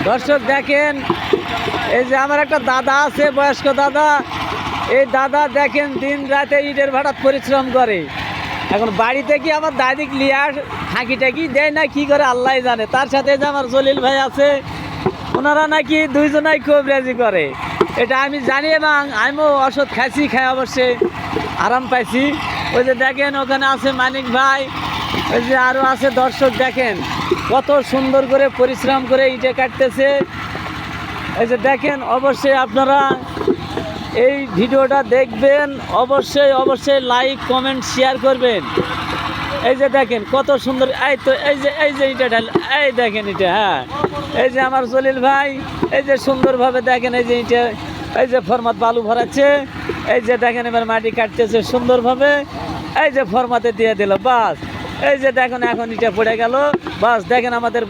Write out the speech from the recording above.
দর্শক দেখেন, এই যে আমার একটা দাদা আছে, বয়স্ক দাদা। এই দাদা দেখেন দিন রাতে ইটের ভাড়া পরিশ্রম করে। এখন বাড়িতে কি আমার দাদিক লিয়ার হাঁকি টাকি দেয় না কি করে আল্লাহ জানে। তার সাথে যে আমার জলিল ভাই আছে, ওনারা নাকি দুইজনাই খুব রাজি করে, এটা আমি জানি এবং আমিও ওষুধ খাইছি, খাই অবশ্যই আরাম পাইছি। ওই যে দেখেন ওখানে আছে মানিক ভাই, ওই যে আরও আছে। দর্শক দেখেন কত সুন্দর করে পরিশ্রম করে ইটে কাটতেছে। এই যে দেখেন, অবশ্যই আপনারা এই ভিডিওটা দেখবেন, অবশ্যই অবশ্যই লাইক কমেন্ট শেয়ার করবেন। এই যে দেখেন কত সুন্দর, এই তো এই যে ইটা ঢাল, এই দেখেন এটা, হ্যাঁ এই যে আমার জলিল ভাই, এই যে সুন্দরভাবে দেখেন, এই যে ইটা, এই যে ফরমাত বালু ভরাচ্ছে, এই যে দেখেন এবার মাটি কাটতেছে সুন্দরভাবে, এই যে ফরমাতে দিয়ে দিল, বাস এই যে দেখেন এখন ইটা পড়ে গেল, বাস দেখেন আমাদের